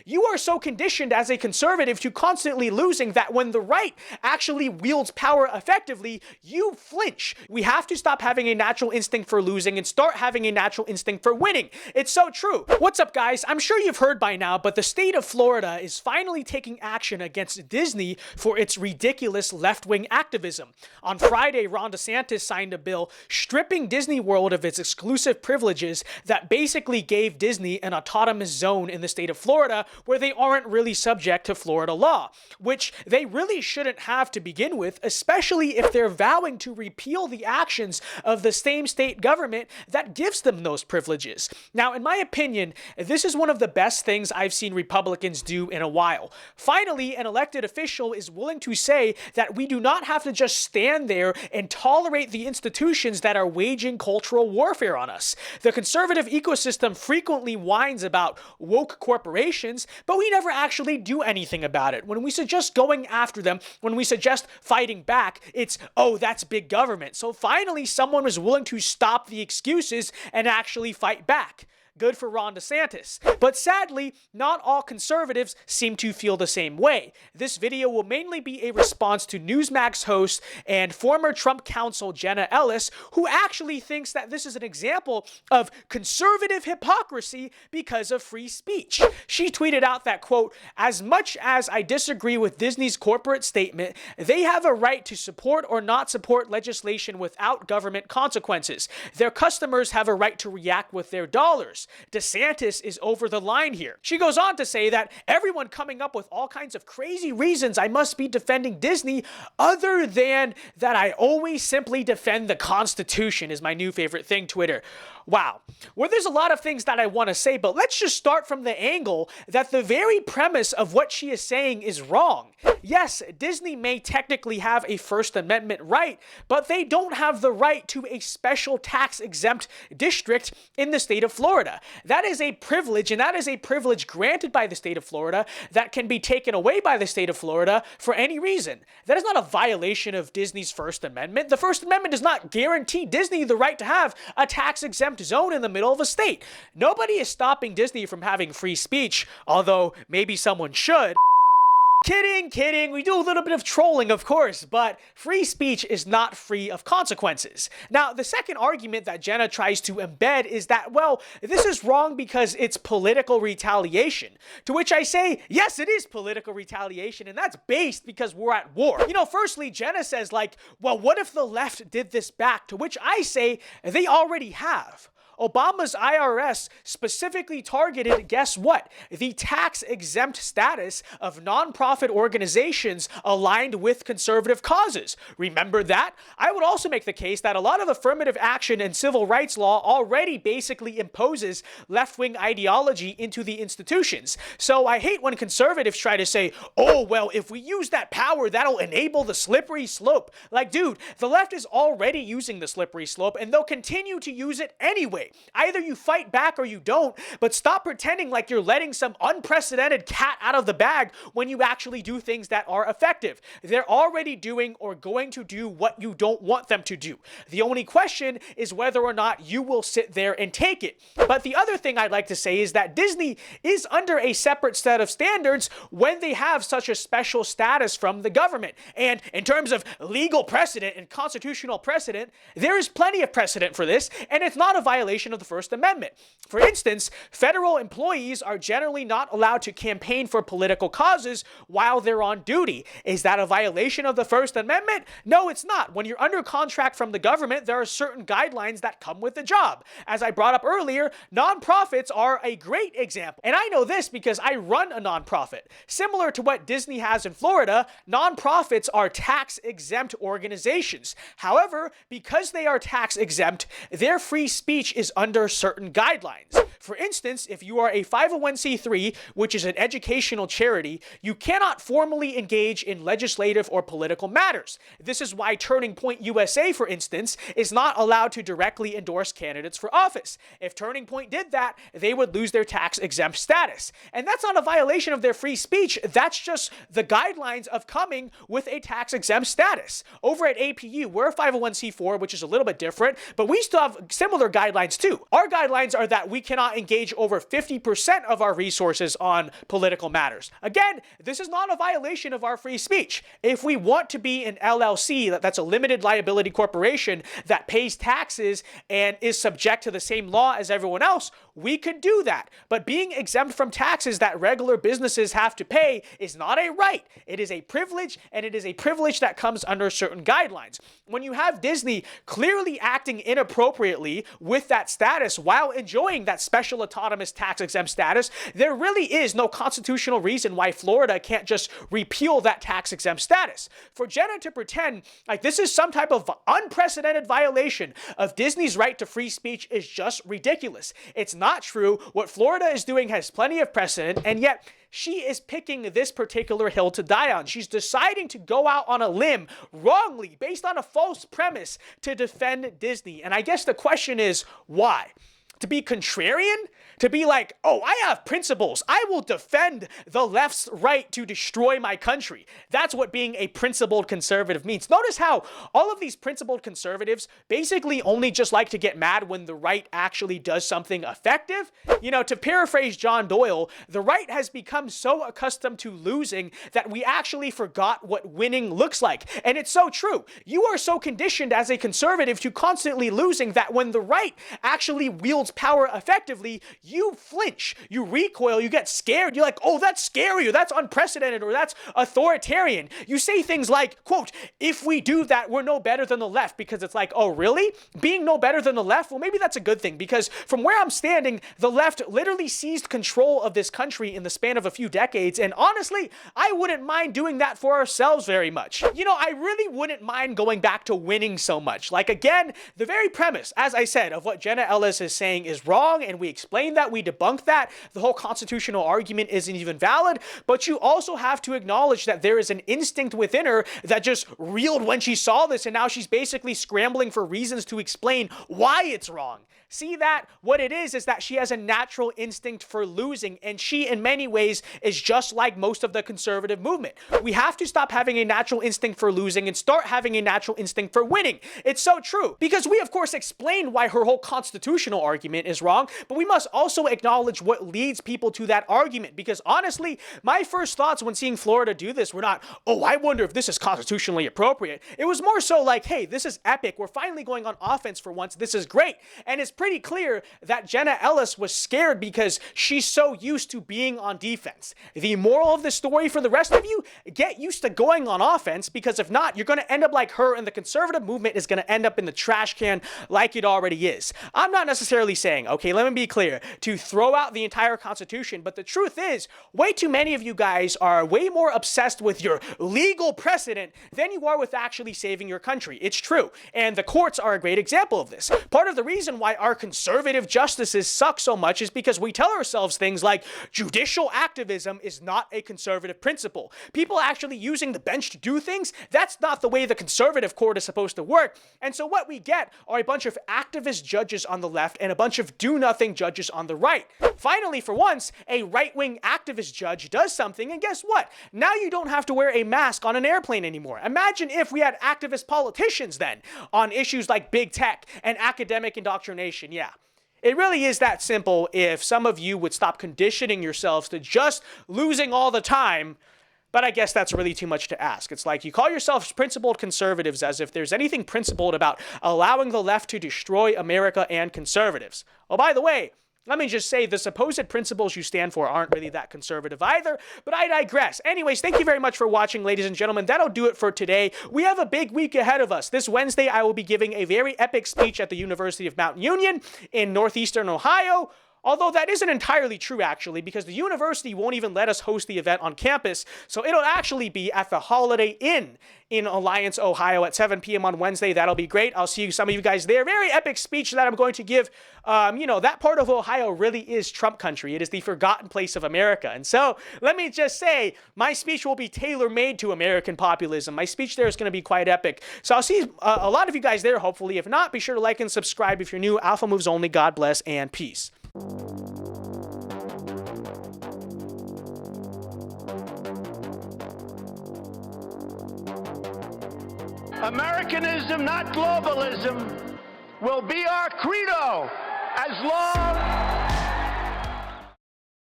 You are so conditioned as a conservative to constantly losing that when the right actually wields power effectively, you flinch. We have to stop having a natural instinct for losing and start having a natural instinct for winning. It's so true. What's up, guys? I'm sure you've heard by now, but the state of Florida is finally taking action against Disney for its ridiculous left-wing activism. On Friday, Ron DeSantis signed a bill stripping Disney World of its exclusive privileges that basically gave Disney an autonomous zone in the state of Florida where they aren't really subject to Florida law, which they really shouldn't have to begin with, especially if they're vowing to repeal the actions of the same state government that gives them those privileges. Now, in my opinion, this is one of the best things I've seen Republicans do in a while. Finally, an elected official is willing to say that we do not have to just stand there and tolerate the institutions that are waging cultural warfare on us. The conservative ecosystem frequently whines about woke corporations, but we never actually do anything about it. When we suggest going after them, when we suggest fighting back, it's, oh, that's big government. So finally, someone was willing to stop the excuses and actually fight back. Good for Ron DeSantis. But sadly, not all conservatives seem to feel the same way. This video will mainly be a response to Newsmax host and former Trump Counsel Jenna Ellis, who actually thinks that this is an example of conservative hypocrisy because of free speech. She tweeted out that, quote, "As much as I disagree with Disney's corporate statement, they have a right to support or not support legislation without government consequences. Their customers have a right to react with their dollars. DeSantis is over the line here." She goes on to say that everyone coming up with all kinds of crazy reasons I must be defending Disney other than that I always simply defend the Constitution is my new favorite thing, Twitter. Wow. Well, there's a lot of things that I want to say, but let's just start from the angle that the very premise of what she is saying is wrong. Yes, Disney may technically have a First Amendment right, but they don't have the right to a special tax-exempt district in the state of Florida. That is a privilege, and that is a privilege granted by the state of Florida that can be taken away by the state of Florida for any reason. That is not a violation of Disney's First Amendment. The First Amendment does not guarantee Disney the right to have a tax-exempt zone in the middle of a state. Nobody is stopping Disney from having free speech, although maybe someone should. Kidding. We do a little bit of trolling, of course, but free speech is not free of consequences. Now, the second argument that Jenna tries to embed is that, well, this is wrong because it's political retaliation. To which I say, yes, it is political retaliation, and that's based because we're at war. You know, firstly, Jenna says, like, well, what if the left did this back? To which I say, they already have. Obama's IRS specifically targeted, guess what? The tax-exempt status of nonprofit organizations aligned with conservative causes. Remember that? I would also make the case that a lot of affirmative action and civil rights law already basically imposes left-wing ideology into the institutions. So I hate when conservatives try to say, oh, well, if we use that power, that'll enable the slippery slope. Like, dude, the left is already using the slippery slope, and they'll continue to use it anyway. Either you fight back or you don't, but stop pretending like you're letting some unprecedented cat out of the bag when you actually do things that are effective. They're already doing or going to do what you don't want them to do. The only question is whether or not you will sit there and take it. But the other thing I'd like to say is that Disney is under a separate set of standards when they have such a special status from the government. And in terms of legal precedent and constitutional precedent, there is plenty of precedent for this, and it's not a violation of the First Amendment. For instance, federal employees are generally not allowed to campaign for political causes while they're on duty. Is that a violation of the First Amendment? No, it's not. When you're under contract from the government, there are certain guidelines that come with the job. As I brought up earlier, nonprofits are a great example. And I know this because I run a nonprofit. Similar to what Disney has in Florida, nonprofits are tax-exempt organizations. However, because they are tax-exempt, their free speech is under certain guidelines. For instance, if you are a 501c3, which is an educational charity, you cannot formally engage in legislative or political matters. This is why Turning Point USA, for instance, is not allowed to directly endorse candidates for office. If Turning Point did that, they would lose their tax-exempt status. And that's not a violation of their free speech. That's just the guidelines of coming with a tax-exempt status. Over at APU, we're a 501c4, which is a little bit different, but we still have similar guidelines guidelines too. Our guidelines are that we cannot engage over 50% of our resources on political matters. Again, this is not a violation of our free speech. If we want to be an LLC, that's a limited liability corporation that pays taxes and is subject to the same law as everyone else, we could do that. But being exempt from taxes that regular businesses have to pay is not a right. It is a privilege, and it is a privilege that comes under certain guidelines. When you have Disney clearly acting inappropriately with that status while enjoying that special autonomous tax-exempt status, there really is no constitutional reason why Florida can't just repeal that tax-exempt status. For Jenna to pretend like this is some type of unprecedented violation of Disney's right to free speech is just ridiculous. It's not true. What Florida is doing has plenty of precedent, and yet she is picking this particular hill to die on. She's deciding to go out on a limb wrongly, based on a false premise, to defend Disney. And I guess the question is, why? To be contrarian? To be like, oh, I have principles. I will defend the left's right to destroy my country. That's what being a principled conservative means. Notice how all of these principled conservatives basically only just like to get mad when the right actually does something effective. You know, to paraphrase John Doyle, the right has become so accustomed to losing that we actually forgot what winning looks like. And it's so true. You are so conditioned as a conservative to constantly losing that when the right actually wields power effectively, you flinch, you recoil, you get scared. You're like, oh, that's scary, or that's unprecedented, or that's authoritarian. You say things like, quote, if we do that, we're no better than the left, because it's like, oh, really? Being no better than the left? Well, maybe that's a good thing, because from where I'm standing, the left literally seized control of this country in the span of a few decades, and honestly, I wouldn't mind doing that for ourselves very much. You know, I really wouldn't mind going back to winning so much. Like, again, the very premise, as I said, of what Jenna Ellis is saying is wrong, and we explained that, we debunked that. The whole constitutional argument isn't even valid, but you also have to acknowledge that there is an instinct within her that just reeled when she saw this, and now she's basically scrambling for reasons to explain why it's wrong. See that? What it is that she has a natural instinct for losing, and she, in many ways, is just like most of the conservative movement. We have to stop having a natural instinct for losing and start having a natural instinct for winning. It's so true, because we, of course, explained why her whole constitutional argument is wrong, but we must also acknowledge what leads people to that argument, because honestly, my first thoughts when seeing Florida do this were not, oh, I wonder if this is constitutionally appropriate. It was more so like, hey, this is epic. We're finally going on offense for once. This is great. And it's pretty clear that Jenna Ellis was scared because she's so used to being on defense. The moral of the story for the rest of you, get used to going on offense, because if not, you're going to end up like her, and the conservative movement is going to end up in the trash can like it already is. I'm not necessarily saying, okay, let me be clear, to throw out the entire Constitution, but the truth is, way too many of you guys are way more obsessed with your legal precedent than you are with actually saving your country. It's true, and the courts are a great example of this. Part of the reason why our conservative justices suck so much is because we tell ourselves things like judicial activism is not a conservative principle. People actually using the bench to do things, that's not the way the conservative court is supposed to work. And so what we get are a bunch of activist judges on the left and a bunch of do-nothing judges on the right. Finally, for once, a right-wing activist judge does something, and guess what? Now you don't have to wear a mask on an airplane anymore. Imagine if we had activist politicians then on issues like big tech and academic indoctrination. Yeah. It really is that simple if some of you would stop conditioning yourselves to just losing all the time. But I guess that's really too much to ask. It's like you call yourselves principled conservatives as if there's anything principled about allowing the left to destroy America and conservatives. Oh, by the way, let me just say the supposed principles you stand for aren't really that conservative either, but I digress. Anyways, thank you very much for watching, ladies and gentlemen. That'll do it for today. We have a big week ahead of us. This Wednesday, I will be giving a very epic speech at the University of Mount Union in northeastern Ohio. Although that isn't entirely true, actually, because the university won't even let us host the event on campus, so it'll actually be at the Holiday Inn in Alliance, Ohio at 7 p.m. on Wednesday. That'll be great. I'll see some of you guys there. Very epic speech that I'm going to give. You know, that part of Ohio really is Trump country. It is the forgotten place of America. And so let me just say, my speech will be tailor-made to American populism. My speech there is going to be quite epic. So I'll see a lot of you guys there, hopefully. If not, be sure to like and subscribe if you're new. Alpha moves only. God bless and peace. Americanism, not globalism, will be our credo. as long